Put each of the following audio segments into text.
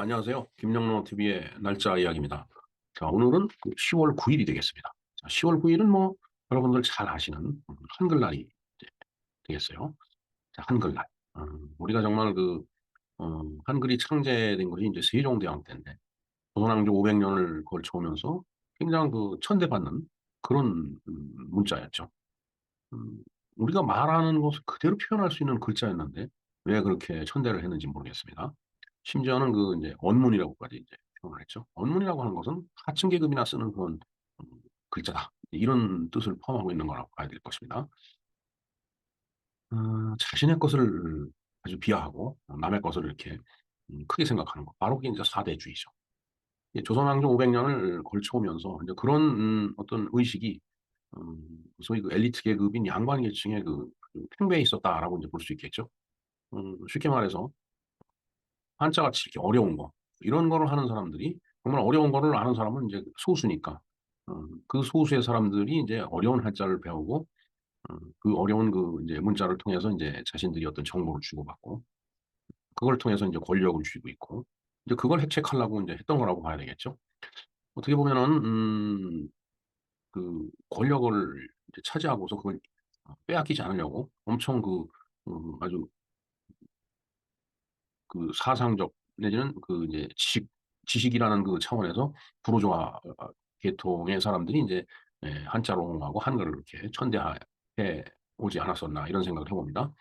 안녕하세요. 김영로 TV의 날짜 이야기입니다. 자, 오늘은 10월 9일이 되겠습니다. 자, 10월 9일은 뭐 여러분들 잘 아시는 한글날이 이제 되겠어요. 자, 한글날. 우리가 정말 한글이 창제된 것이 이제 세종대왕 때인데 조선왕조 500년을 걸쳐오면서 굉장히 천대받는 그런 문자였죠. 음, 우리가 말하는 것을 그대로 표현할 수 있는 글자였는데 왜 그렇게 천대를 했는지 모르겠습니다. 심지어는 이제 언문이라고까지 이제 표현을 했죠. 언문이라고 하는 것은 하층 계급이나 쓰는 그런 글자다. 이런 뜻을 포함하고 있는 거라고 봐야 될 것입니다. 자신의 것을 아주 비하하고 남의 것을 이렇게 크게 생각하는 것. 바로 그게 이제 사대주의죠. 조선 왕조 500년을 걸쳐 오면서 이제 그런 어떤 의식이 소위 엘리트 계급인 양반 계층의 팽배해 있었다라고 이제 볼 수 있겠죠. 쉽게 말해서 한자같이 이렇게 어려운 거 이런 거를 하는 사람들이 정말 어려운 거를 아는 사람은 이제 소수니까 그 소수의 사람들이 이제 어려운 한자를 배우고 그 어려운 이제 문자를 통해서 이제 자신들이 어떤 정보를 주고받고 그걸 통해서 이제 권력을 쥐고 있고 이제 그걸 획책하려고 이제 했던 거라고 봐야 되겠죠. 어떻게 보면은 권력을 이제 차지하고서 그걸 빼앗기지 않으려고 엄청 아주 사상적 내지는 이제 지식이라는 차원에서 부르주아 계통의 사람들이 이제 한자로 하고 한글을 이렇게 천대해 오지 않았었나 이런 생각을 해봅니다.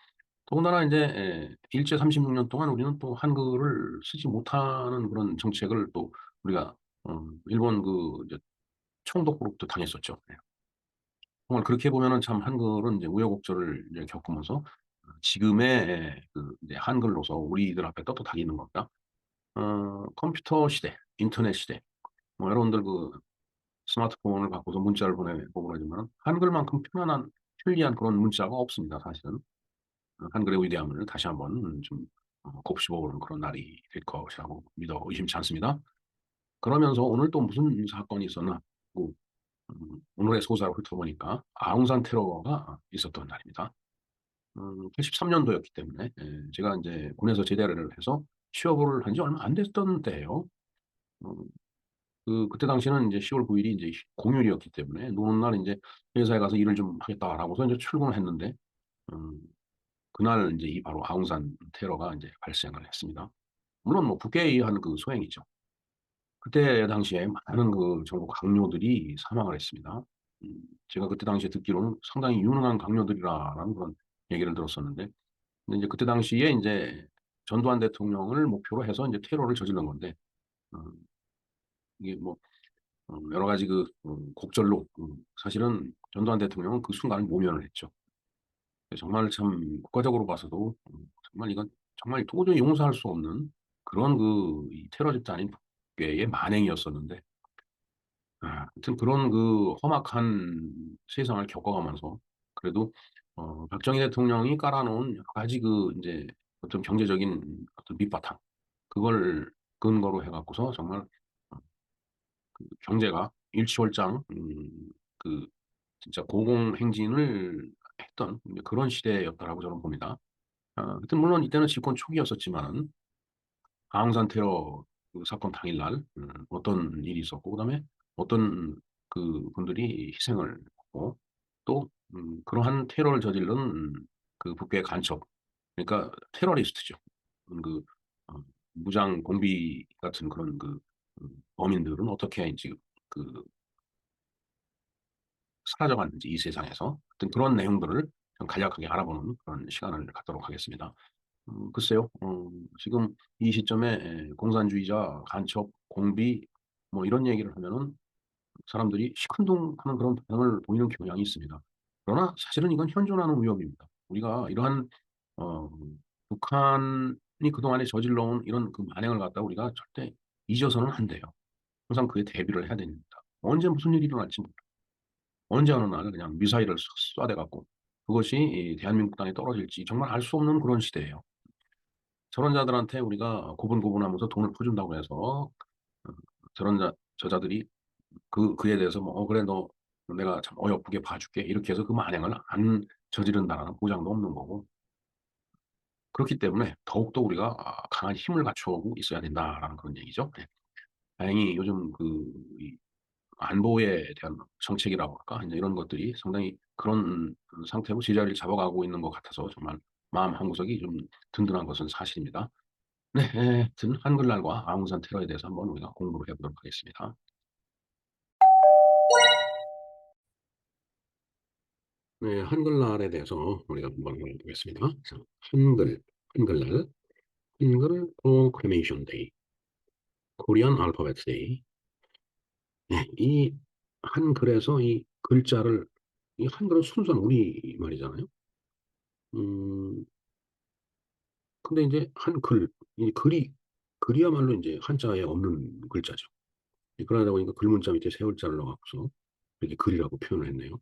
더군다나 이제 일제 36년 동안 우리는 또 한글을 쓰지 못하는 그런 정책을 또 우리가 일본 이제 총독으로부터 당했었죠. 예. 정말 그렇게 보면은 참 한글은 이제 우여곡절을 이제 겪으면서 지금의 이제 한글로서 우리들 앞에 떳떳하게 있는 겁니다. 컴퓨터 시대, 인터넷 시대, 뭐 여러분들 스마트폰을 갖고서 문자를 보내보고 그러지만 한글만큼 편안한, 편리한 그런 문자가 없습니다, 사실은. 한글의 위대함을 다시 한번 좀 곱씹어보는 그런 날이 될 것이라고 믿어 의심치 않습니다. 그러면서 오늘 또 무슨 사건이 있었나? 그, 오늘의 소사를 훑어보니까 아웅산 테러가 있었던 날입니다. 83년도였기 때문에 제가 이제 군에서 제대를 해서 취업을 한 지 얼마 안 됐던 때예요. 음, 그때 당시는 이제 10월 9일이 이제 공휴일이었기 때문에 노는 날 이제 회사에 가서 일을 좀 하겠다라고서 이제 출근을 했는데 음, 그날 이제 이 바로 아웅산 테러가 이제 발생을 했습니다. 물론 뭐 북에 의한 소행이죠. 그때 당시에 많은 정부 강요들이 사망을 했습니다. 제가 그때 당시에 듣기로는 상당히 유능한 강요들이라는 그런 얘기를 들었었는데 근데 이제 그때 당시에 이제 전두환 대통령을 목표로 해서 이제 테러를 저지른 건데 음, 이게 뭐 여러 가지 곡절로 사실은 전두환 대통령은 그 순간을 모면을 했죠. 정말 참 국가적으로 봐서도 정말 이건 정말 도저히 용서할 수 없는 그런 이 테러 집단인 북괴의 만행이었었는데 하여튼 그런 험악한 세상을 겪어가면서 그래도 박정희 대통령이 깔아놓은 여러 가지 이제 어떤 경제적인 어떤 밑바탕 그걸 근거로 해갖고서 정말 어, 경제가 일취월장 진짜 고공행진을 했던 그런 시대였다라고 저는 봅니다. 하여튼 물론 이때는 집권 초기였었지만은 아웅산 테러 사건 당일날 어떤 일이 있었고 그다음에 어떤 분들이 희생을 했고 또 그러한 테러를 저지른 북괴 간첩 그러니까 테러리스트죠. 그 어, 무장 공비 같은 그런 범인들은 어떻게 이제 그 사라져갔는지 이 세상에서 어떤 그런 내용들을 좀 간략하게 알아보는 그런 시간을 갖도록 하겠습니다. 글쎄요, 지금 이 시점에 공산주의자, 간첩, 공비, 뭐 이런 얘기를 하면은 사람들이 시큰둥하는 그런 반응을 보이는 경향이 있습니다. 그러나 사실은 이건 현존하는 위협입니다. 우리가 이러한, 어, 북한이 그동안에 저질러온 이런 만행을 갖다 우리가 절대 잊어서는 안 돼요. 항상 그에 대비를 해야 됩니다. 언제 무슨 일이 일어날지 몰라요. 언제 어느 날 그냥 미사일을 쏴대갖고 그것이 이 대한민국 땅에 떨어질지 정말 알 수 없는 그런 시대예요. 저런 자들한테 우리가 고분고분하면서 돈을 퍼준다고 해서 저런 저자들이 그에 대해서 뭐 그래 너 내가 참 어여쁘게 봐줄게 이렇게 해서 그 만행을 안 저지른다는 보장도 없는 거고 그렇기 때문에 더욱더 우리가 강한 힘을 갖추고 있어야 된다라는 그런 얘기죠. 네. 다행히 요즘 이 안보에 대한 정책이라고 할까? 인제 이런 것들이 상당히 그런 상태로 제자리를 잡아가고 있는 것 같아서 정말 마음 한구석이 좀 든든한 것은 사실입니다. 네. 하여튼 한글날과 아웅산 테러에 대해서 한번 우리가 공부를 해 보도록 하겠습니다. 네. 한글날에 대해서 우리가 한번 알아보겠습니다. 자, 한글날, 한글 프로클레이션 데이, 코리안 알파벳 데이. 네. 이 한글에서 이 글자를 이 한글은 순수한 우리말이잖아요. 음 근데 인제 한글, 이 글이야말로 인제 한자에 없는 글자죠. 그러다 보니까 글문자 밑에 세울자를 넣어 갖고서 이렇게 글이라고 표현을 했네요.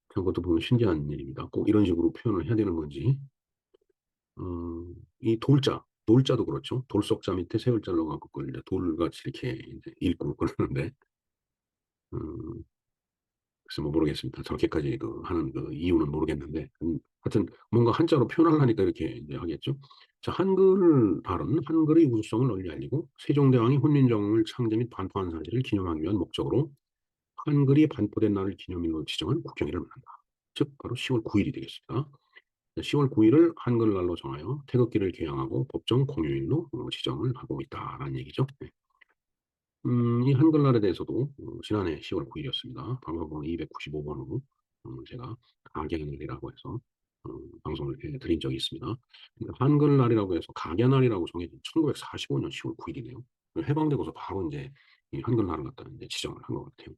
그런 것도 보면 신기한 일입니다. 꼭 이런 식으로 표현을 해야 되는 건지. 이 돌자도 그렇죠. 돌석자 밑에 세울자를 넣어 갖고 그걸 이제 돌같이 이렇게 인제 읽고 그러는데 음 글쎄 뭐 모르겠습니다. 저렇게까지 하는 이유는 모르겠는데 하여튼 뭔가 한자로 표현하려니까 이렇게 인제 하겠죠. 자, 한글을 다룬 한글의 우수성을 널리 알리고 세종대왕이 훈민정음을 창제 및 반포한 사실을 기념하기 위한 목적으로 한글이 반포된 날을 기념일로 지정한 국경일을 말한다. 즉 바로 10월 9 일이 되겠습니다. 10월 9 일을 한글날로 정하여 태극기를 개양하고 법정 공휴일로 지정을 하고 있다라는 얘기죠. 네. 이 한글날에 대해서도 지난해 10월 9 일이었습니다. 방송번 295 번으로 제가 각양날이라고 해서 방송을 해 드린 적이 있습니다. 그러니까 한글날이라고 해서 각야날이라고 정해진 1945년 10월 9 일이네요. 해방되고서 바로 인제 이 한글날을 갖다가 인제 지정을 한 것 같아요.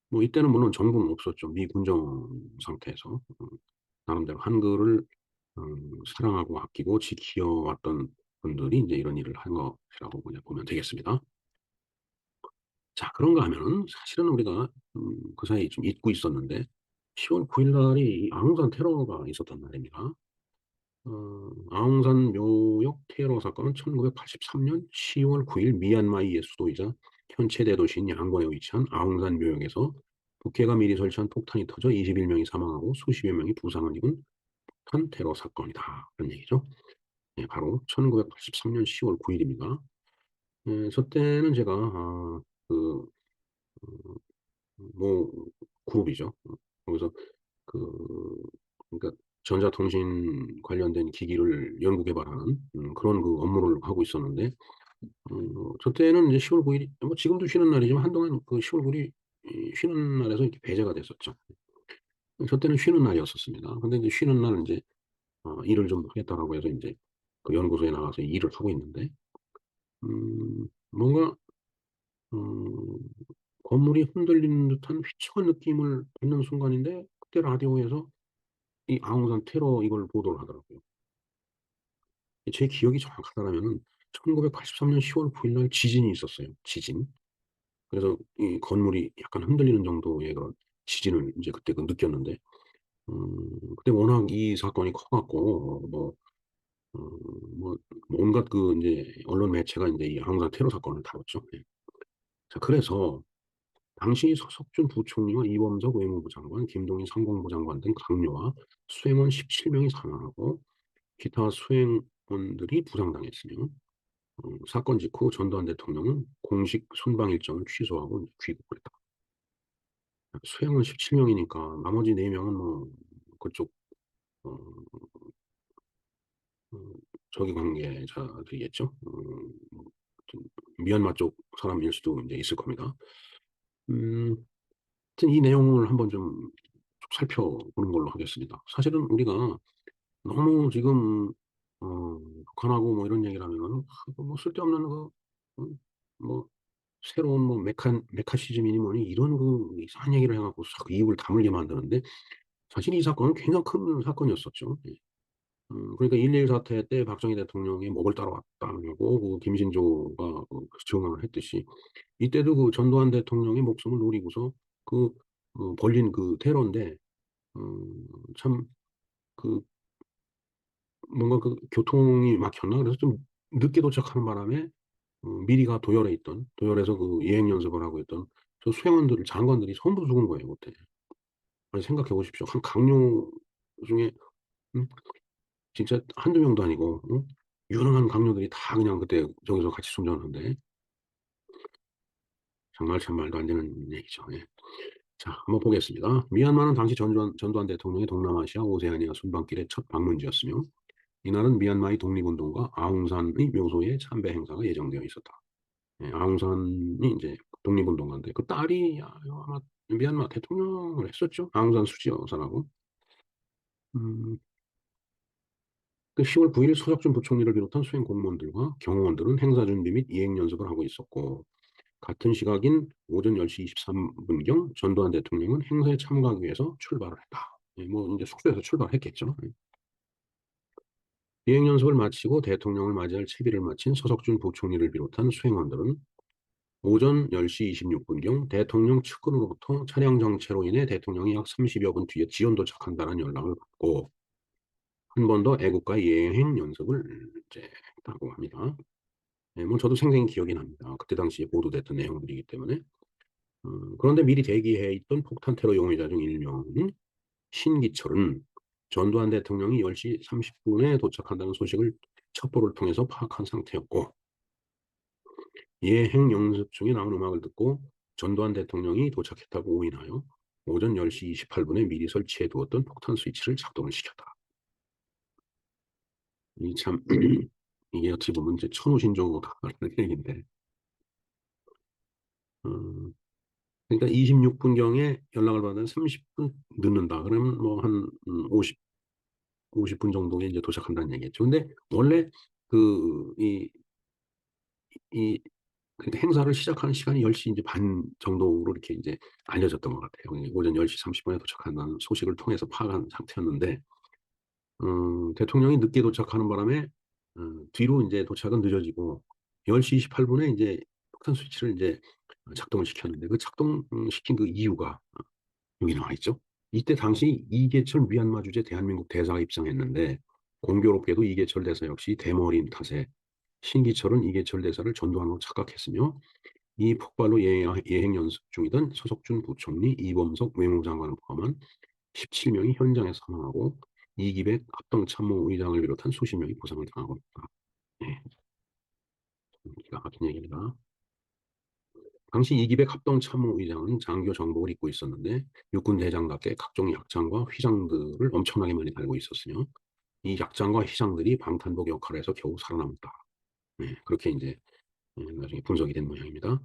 뭐 이때는 물론 정부는 없었죠. 미군정 상태에서 나름대로 한글을 사랑하고 아끼고 지켜 왔던 분들이 인제 이런 일을 한 것이라고 그냥 보면 되겠습니다. 자, 그런가 하면은 사실은 우리가 그 사이에 좀 잊고 있었는데 10월 9일 날이 이 아웅산 테러가 있었단 말입니다. 아웅산 묘역 테러 사건은 1983년 10월 9일 미얀마의 수도이자 현체 대도시인 양곤에 위치한 아웅산 묘역에서 북해가 미리 설치한 폭탄이 터져 21 명이 사망하고 수십여 명이 부상을 입은 폭탄 테러 사건이다. 그런 얘기죠. 예, 바로 1983년 10월 9 일입니다. 예, 저 때는 제가 그 뭐 그룹이죠. 거기서 그 그러니까 전자통신 관련된 기기를 연구 개발하는 그런 업무를 하고 있었는데 저 때는 이제 10월 9 일이 뭐 지금도 쉬는 날이지만 한동안 그 10월 9 일이 쉬는 날에서 이렇게 배제가 됐었죠. 저 때는 쉬는 날이었었습니다. 근데 이제 쉬는 날 인제 일을 좀 하겠다라고 해서 인제 그 연구소에 나가서 일을 하고 있는데 뭔가 음 건물이 흔들리는 듯한 휘청한 느낌을 받는 순간인데 그때 라디오에서 이 아웅산 테러 이걸 보도를 하더라고요. 제 기억이 정확하다라면은 1983년 10월 9일 날 지진이 있었어요, 지진. 그래서 이 건물이 약간 흔들리는 정도의 그런 지진을 인제 그때 느꼈는데 그때 워낙 이 사건이 커 갖고 어 뭐 온갖 인제 언론 매체가 인제 이 아웅산 테러 사건을 다뤘죠. 예. 자, 그래서 당시 서석준 부총리와 이범석 외무부 장관, 김동인 상공부 장관 등 강요와 수행원 17 명이 사망하고 기타 수행원들이 부상당했으며 사건 직후 전두환 대통령은 공식 순방 일정을 취소하고 귀국을 했다. 수행원 17 명이니까 나머지 4 명은 뭐 그쪽 어 저기 관계자들이겠죠. 뭐 좀 미얀마 쪽 사람일 수도 인제 있을 겁니다. 음 하여튼 이 내용을 한번 좀 살펴보는 걸로 하겠습니다. 사실은 우리가 너무 지금 북한하고 뭐 이런 얘기를 하면은 뭐 쓸데없는 음 뭐 새로운 뭐 메카시즘이니 뭐니 이런 이상한 얘기를 해 갖고 자꾸 이익을 다물게 만드는데 사실 이 사건은 굉장히 큰 사건이었었죠. 예. 그러니까 1.1 사태 때 박정희 대통령이 목을 따라왔다고 김신조가 증언을 했듯이 이때도 전두환 대통령의 목숨을 노리고서 그 벌린 테러인데 참 그 뭔가 교통이 막혔나 그래서 좀 늦게 도착하는 바람에 미리가 도열해서 예행 연습을 하고 있던 저 수행원들 장관들이 전부 죽은 거예요 그때. 아니 생각해 보십시오. 한 강요 중에 음 진짜 한두 명도 아니고, 유능한 강요들이 다 그냥 그때 저기서 같이 숨졌는데, 정말 참 말도 안 되는 얘기죠. 예. 자, 한번 보겠습니다. 미얀마는 당시 전두환 대통령의 동남아시아 오세아니아 순방길의 첫 방문지였으며, 이날은 미얀마의 독립운동가 아웅산의 묘소에 참배 행사가 예정되어 있었다. 예, 아웅산이 이제 독립운동가인데, 그 딸이 아마 미얀마 대통령을 했었죠. 아웅산 수지 여사라고. 음, 그 10월 9일 서석준 부총리를 비롯한 수행 공무원들과 경호원들은 행사 준비 및 이행 연습을 하고 있었고, 같은 시각인 오전 10시 23분경 전두환 대통령은 행사에 참가하기 위해서 출발을 했다. 예, 뭐 이제 숙소에서 출발했겠죠. 예. 비행 연습을 마치고 대통령을 맞이할 채비를 마친 서석준 부총리를 비롯한 수행원들은 오전 10시 26분경 대통령 측근으로부터 차량 정체로 인해 대통령이 약 30여 분 뒤에 지연 도착한다는 연락을 받고 한 번 더 애국가 예행 연습을 이제 했다고 합니다. 예, 뭐 저도 생생히 기억이 납니다. 그때 당시에 보도됐던 내용들이기 때문에. 그런데 미리 대기해 있던 폭탄 테러 용의자 중 일명인 신기철은 전두환 대통령이 10시 30분에 도착한다는 소식을 첩보를 통해서 파악한 상태였고, 예행 연습 중에 나온 음악을 듣고 전두환 대통령이 도착했다고 오인하여 오전 10시 28분에 미리 설치해 두었던 폭탄 스위치를 작동을 시켰다. 이 참, 이게 어찌 보면 이제 천우신조라는 얘기인데, 음, 그러니까 26분경에 연락을 받으면 30분 늦는다. 그러면 뭐 한 50분 정도에 이제 도착한다는 얘기겠죠. 근데 원래 그, 이, 그 행사를 시작하는 시간이 10시 이제 반 정도로 이렇게 이제 알려졌던 것 같아요. 오전 10시 30분에 도착한다는 소식을 통해서 파악한 상태였는데, 대통령이 늦게 도착하는 바람에, 뒤로 이제 도착은 늦어지고, 10시 28분에 이제 폭탄 스위치를 이제 작동을 시켰는데, 그 작동시킨 그 이유가 여기 나와 있죠. 이때 당시 이계철 미얀마 주재 대한민국 대사가 입성했는데, 공교롭게도 이계철 대사 역시 대머리인 탓에 신기철은 이계철 대사를 전두환으로 착각했으며 이 폭발로 예행 연습 중이던 서석준 부총리, 이범석 외무장관을 포함한 17명이 현장에서 사망하고 이기백 합동참모의장을 비롯한 수십 명이 부상을 당하고 있다. 예, 기가 막힌 얘기입니다. 당시 이기백 합동참모의장은 장교 정복을 입고 있었는데 육군 대장답게 각종 약장과 휘장들을 엄청나게 많이 달고 있었으며 이 약장과 휘장들이 방탄복 역할을 해서 겨우 살아남았다. 예, 그렇게 이제 나중에 분석이 된 모양입니다.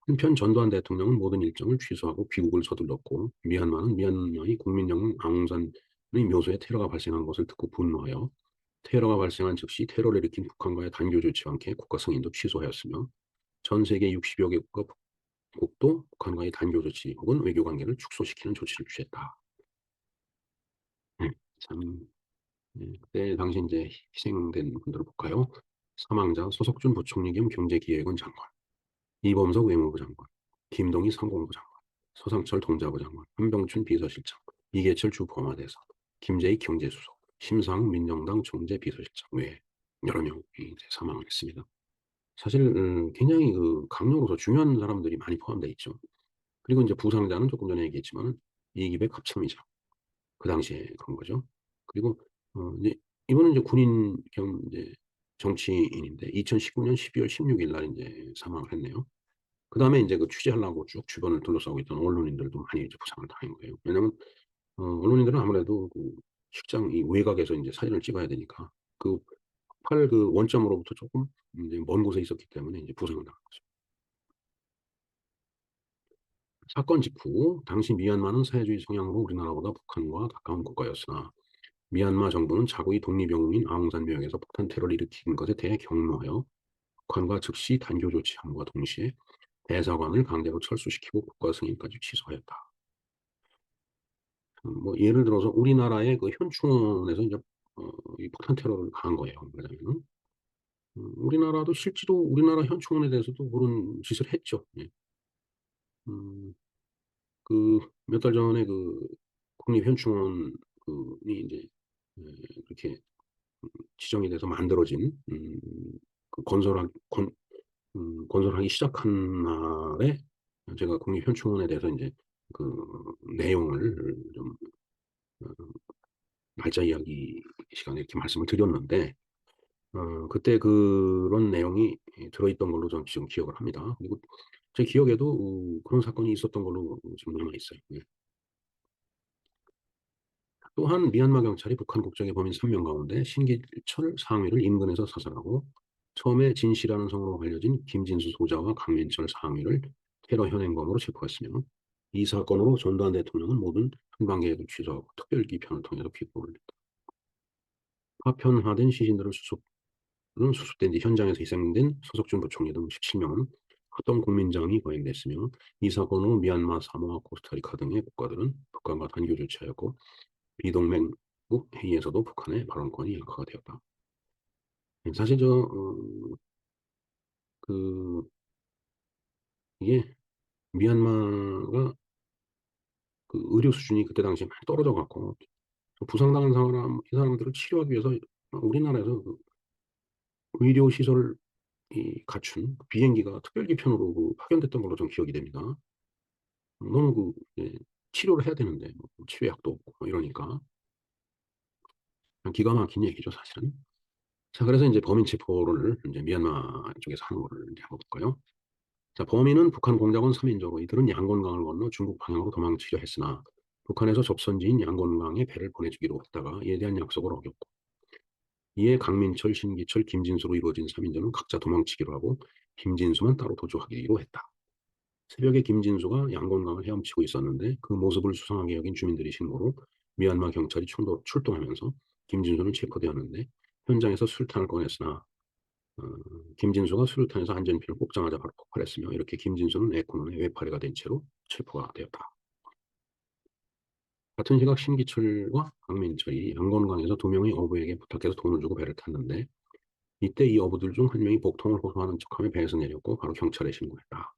한편 전두환 대통령은 모든 일정을 취소하고 귀국을 서둘렀고 미얀마는 미얀마의 국민영웅 아웅산의 묘소에 테러가 발생한 것을 듣고 분노하여 테러가 발생한 즉시 테러를 일으킨 북한과의 단교 조치와 함께 국가 승인도 취소하였으며 전 세계 60여 개국도 북한과의 단교 조치 혹은 외교 관계를 축소시키는 조치를 취했다. 네, 참 그때 당시 이제 희생된 분들을 볼까요? 사망자 서석준 부총리 겸 경제기획원 장관, 이범석 외무부 장관, 김동희 상공부 장관, 서상철 동자부 장관, 한병춘 비서실장, 이계철 주 범화대사, 김재희 경제수석, 심상훈 민정당 총재 비서실장 외에 여러 명이 이제 사망을 했습니다. 사실 굉장히 그 강력으로서 중요한 사람들이 많이 포함되어 있죠. 그리고 이제 부상자는 조금 전에 얘기했지만 이기백 합참의장 그 당시에 그런 거죠. 그리고 이제 이분은 이제 군인 겸 이제 정치인인데 2019년 12월 16일 날 이제 사망을 했네요. 그다음에 이제 그 취재하려고 쭉 주변을 둘러싸고 있던 언론인들도 많이 이제 부상을 당한 거예요. 왜냐면 언론인들은 아무래도 그 식장 이 외곽에서 이제 사진을 찍어야 되니까 그 폭발 그 원점으로부터 조금 이제 먼 곳에 있었기 때문에 이제 부상을 당한 거죠. 사건 직후 당시 미얀마는 사회주의 성향으로 우리나라보다 북한과 가까운 국가였으나 미얀마 정부는 자국의 독립영웅인 아웅산 묘역에서 폭탄 테러를 일으킨 것에 대해 경로하여 북한과 즉시 단교 조치함과 동시에 대사관을 강제로 철수시키고 국가 승인까지 취소하였다. 뭐 예를 들어서 우리나라의 그 현충원에서 이제 이 폭탄 테러를 가한 거예요. 말하자면 우리나라도 실제로 우리나라 현충원에 대해서도 그런 짓을 했죠. 예. 음, 그 몇 달 전에 그 국립현충원 그이 이제 그렇게 지정이 돼서 만들어진 그 건설하기 시작한 날에 제가 국립현충원에 대해서 이제 그 내용을 좀 날짜 이야기 시간에 이렇게 말씀을 드렸는데 그때 그런 내용이 들어있던 걸로 저는 지금 기억을 합니다. 그리고 제 기억에도 그런 사건이 있었던 걸로 지금 남아 있어요. 예. 또한 미얀마 경찰이 북한 국적의 범인 3명 가운데 신기철 상위를 인근에서 사살하고 처음에 진 씨라는 성으로 알려진 김진수 소자와 강민철 상위를 테러 현행범으로 체포했으며 이 사건으로 전두환 대통령은 모든 한반계획을 취소하고 특별기편을 통해서 귀국을 했다. 파편화된 시신들을 수습된 뒤 현장에서 희생된 서석준 부총리 등 17명은 합동 국민장이 거행됐으며 이 사건으로 미얀마, 사모아, 코스타리카 등의 국가들은 북한과 단교 조치하였고 비동맹국 회의에서도 북한의 발언권이 약화가 되었다. 사실 그 이게 미얀마가 그 의료 수준이 그때 당시에 많이 떨어져 갖고 부상당한 사람 이 사람들을 치료하기 위해서 우리나라에서 그 의료 시설을 갖춘 비행기가 특별기편으로 파견됐던 걸로 좀 기억이 됩니다. 너무 치료를 해야 되는데 뭐 치료약도 없고 뭐 이러니까 기가 막힌 얘기죠, 사실은. 자, 그래서 이제 범인 체포를 이제 미얀마 쪽에서 하는 거를 이제 한번 볼까요? 자, 범인은 북한 공작원 3인조로 이들은 양곤강을 건너 중국 방향으로 도망치려 했으나 북한에서 접선지인 양곤강에 배를 보내주기로 했다가 이에 대한 약속을 어겼고 이에 강민철, 신기철, 김진수로 이루어진 3인조는 각자 도망치기로 하고 김진수만 따로 도주하기로 했다. 새벽에 김진수가 양곤강을 헤엄치고 있었는데 그 모습을 수상하게 여긴 주민들이 신고로 미얀마 경찰이 출동하면서 김진수는 체포되었는데 현장에서 술탄을 꺼냈으나 어, 김진수가 수류탄에서 안전피를 뽑자마자 바로 폭발했으며 이렇게 김진수는 에코논의 외파리가 된 채로 체포가 되었다. 같은 시각 신기철과 강민철이 양곤강에서 두 명의 어부에게 부탁해서 돈을 주고 배를 탔는데 이때 이 어부들 중 한 명이 복통을 호소하는 척하며 배에서 내렸고 바로 경찰에 신고했다.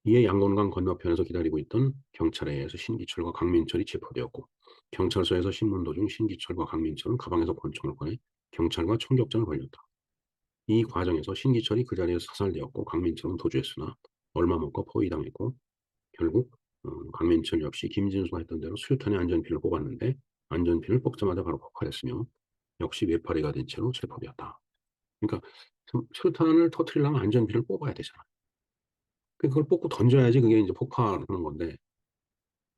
이에 양곤강 건너편에서 기다리고 있던 경찰에 의해서 신기철과 강민철이 체포되었고 경찰서에서 신문 도중 신기철과 강민철은 가방에서 권총을 꺼내 경찰과 총격전을 벌였다. 이 과정에서 신기철이 그 자리에서 사살되었고 강민철은 도주했으나 얼마 못 가 포위당했고 결국 강민철 역시 김진수가 했던 대로 수류탄에 안전핀을 뽑았는데 안전핀을 뽑자마자 바로 폭발했으며 역시 외파리가 된 채로 체포되었다. 그러니까 수류탄을 터트리려면 안전핀을 뽑아야 되잖아. 그걸 뽑고 던져야지 그게 이제 폭발하는 건데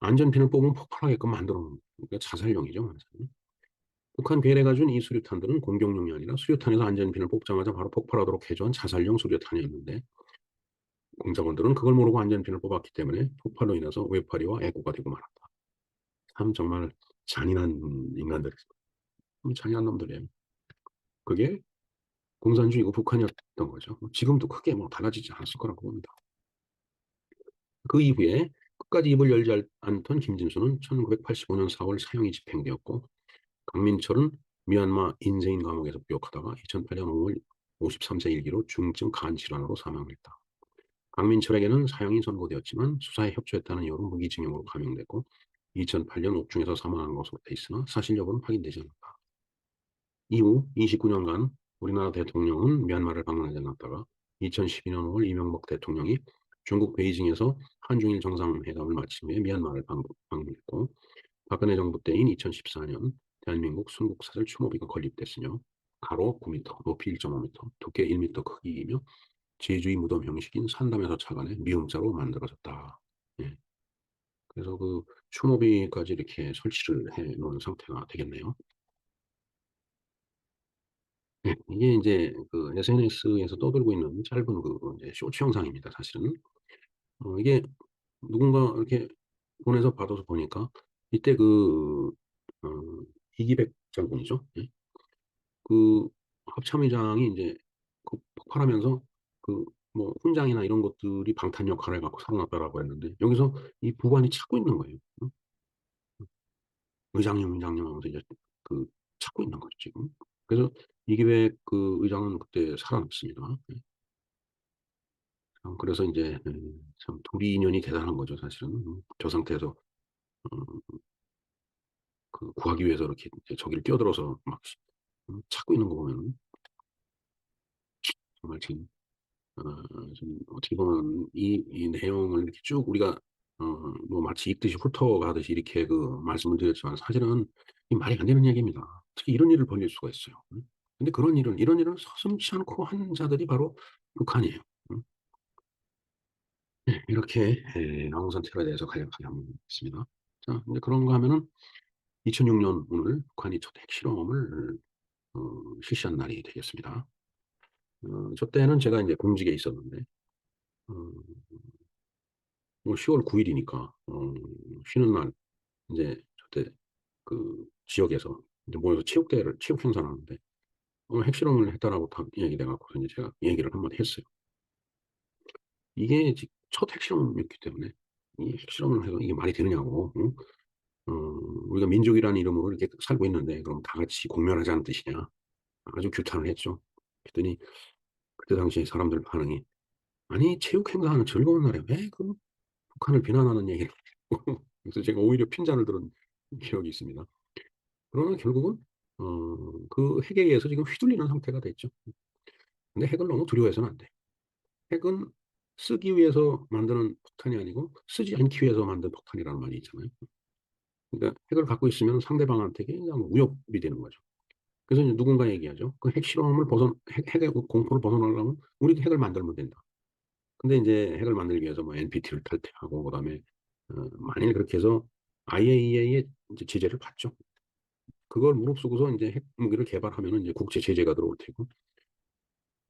안전핀을 뽑으면 폭발하게끔 만들어 놓은 그러니까 자살용이죠. 완전히. 북한 괴뢰가 준 이 수류탄들은 공격용이 아니라 수류탄에서 안전핀을 뽑자마자 바로 폭발하도록 해준 자살용 수류탄이었는데 공작원들은 그걸 모르고 안전핀을 뽑았기 때문에 폭발로 인해서 외파리와 애고가 되고 말았다. 참 정말 잔인한 인간들이 잔인한 놈들이에요. 그게 공산주의고 북한이었던 거죠. 지금도 크게 뭐 달라지지 않았을 거라고 봅니다. 그 이후에 끝까지 입을 열지 않던 김진수는 1985년 4월 사형이 집행되었고 강민철은 미얀마 인세인 감옥에서 구역하다가 2008년 5월 53세 일기로 중증 간 질환으로 사망했다. 강민철에게는 사형이 선고되었지만 수사에 협조했다는 이유로 무기징역으로 감형됐고 2008년 옥중에서 사망한 것으로 돼 있으나 사실 여부는 확인되지 않았다. 이후 29년간 우리나라 대통령은 미얀마를 방문하지 않았다가 2012년 5월 이명박 대통령이 중국 베이징에서 한중일 정상회담을 마친 후에 미얀마를 방문했고 박근혜 정부 때인 2014년 대한민국 순국사절 추모비가 건립됐으며 가로 9m, 높이 1.5m, 두께 1m 크기이며 제주의 무덤 형식인 산담에서 차관의 미음자로 만들어졌다. 예. 그래서 그 추모비까지 이렇게 설치를 해 놓은 상태가 되겠네요. 예. 이게 이제 그 SNS에서 떠돌고 있는 짧은 그 이제 쇼츠 영상입니다, 사실은. 이게 누군가 이렇게 보내서 받아서 보니까 이때 어, 이기백 장군이죠. 예. 그 합참의장이 이제 그 폭발하면서 그 뭐 훈장이나 이런 것들이 방탄 역할을 해갖고 살아났다라고 했는데 여기서 이 부관이 찾고 있는 거예요. 응? 의장님, 의장님 하면서 이제 그 찾고 있는 거죠, 지금. 그래서 이기백 그 의장은 그때 살아났습니다. 예. 그래서 이제 참 둘이 인연이 대단한 거죠, 사실은. 저 상태에서 그 구하기 위해서 이렇게 이제 저기를 뛰어들어서 막 찾고 있는 거 보면 정말 지금 좀 어떻게 보면 이 내용을 이렇게 쭉 우리가 뭐 마치 읽듯이 훑어가듯이 이렇게 그 말씀을 드렸지만 사실은 이 말이 안 되는 얘기입니다. 어떻게 이런 일을 벌일 수가 있어요. 음. 근데 이런 일을 서슴지 않고 한 자들이 바로 북한이에요. 음. 네, 이렇게 항공 테러에 대해서 간략하게 한번 했습니다. 자, 이제 그런가 하면은 2006년 오늘 북한이 첫 핵실험을 실시한 날이 되겠습니다. 저 때는 제가 이제 공직에 있었는데 어 뭐 10월 9 일이니까 쉬는 날 인제 저때 그 지역에서 이제 모여서 체육 행사를 하는데 핵실험을 했다라고 다 얘기돼 갖고서 인제 제가 얘기를 한마디 했어요. 이게 첫 핵실험이었기 때문에 이 핵실험을 해서 이게 말이 되느냐고. 응? 어 "우리가 민족이라는 이름으로 이렇게 살고 있는데 그럼 다 같이 공멸하자는 뜻이냐." 아주 규탄을 했죠. 그랬더니 그때 당시에 사람들 반응이 "아니 체육 행사하는 즐거운 날에 왜 그 북한을 비난하는 얘기를 하냐고." 그래서 제가 오히려 핀잔을 들은 기억이 있습니다. 그러나 결국은 그 핵에 의해서 지금 휘둘리는 상태가 됐죠. 근데 핵을 너무 두려워해서는 안 돼. 핵은 쓰기 위해서 만드는 폭탄이 아니고 쓰지 않기 위해서 만든 폭탄이라는 말이 있잖아요. 그러니까 핵을 갖고 있으면 상대방한테 그냥 위협이 되는 거죠. 그래서 이제 누군가 얘기하죠. 그 핵실험을 핵의 공포를 벗어나려면 우리도 핵을 만들면 된다. 근데 인제 핵을 만들기 위해서 뭐 NPT를 탈퇴하고 그다음에 만일 그렇게 해서 IAEA의 이제 제재를 받죠. 그걸 무릅쓰고서 인제 핵 무기를 개발하면은 이제 국제 제재가 들어올 테고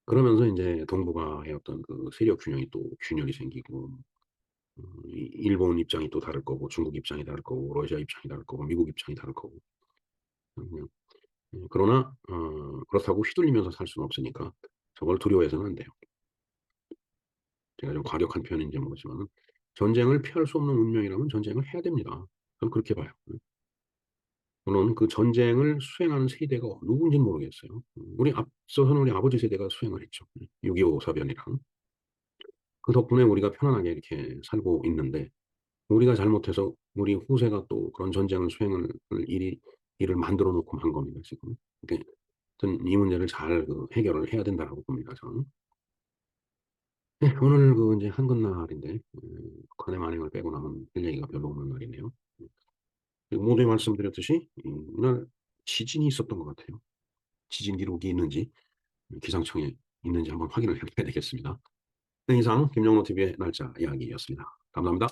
그러면서 인제 동북아의 어떤 그 세력 균형이 또 균열이 생기고 이 일본 입장이 또 다를 거고 중국 입장이 다를 거고 러시아 입장이 다를 거고 미국 입장이 다를 거고 그냥 그러나 그렇다고 휘둘리면서 살 수는 없으니까 저걸 두려워해서는 안 돼요. 제가 좀 과격한 표현인지 모르지만은 전쟁을 피할 수 없는 운명이라면 전쟁을 해야 됩니다. 저는 그렇게 봐요. 물론 그 전쟁을 수행하는 세대가 누군지는 모르겠어요. 앞서서는 우리 아버지 세대가 수행을 했죠. 6.25 사변이랑. 그 덕분에 우리가 편안하게 이렇게 살고 있는데 우리가 잘못해서 우리 후세가 또 그런 전쟁을 수행을 일을 만들어 놓고 만 겁니다 지금. 그러니까 하여튼 이 문제를 잘 해결을 해야 된다라고 봅니다 저는. 네, 오늘 인제 한글날인데 북한의 만행을 빼고 나면 할 얘기가 별로 없는 날이네요. 그리고 모두에 말씀드렸듯이 이날 지진이 있었던 것 같아요. 지진 기록이 있는지 기상청에 있는지 한번 확인을 해 봐야 되겠습니다. 네, 이상 김영로 TV의 날짜 이야기였습니다. 감사합니다.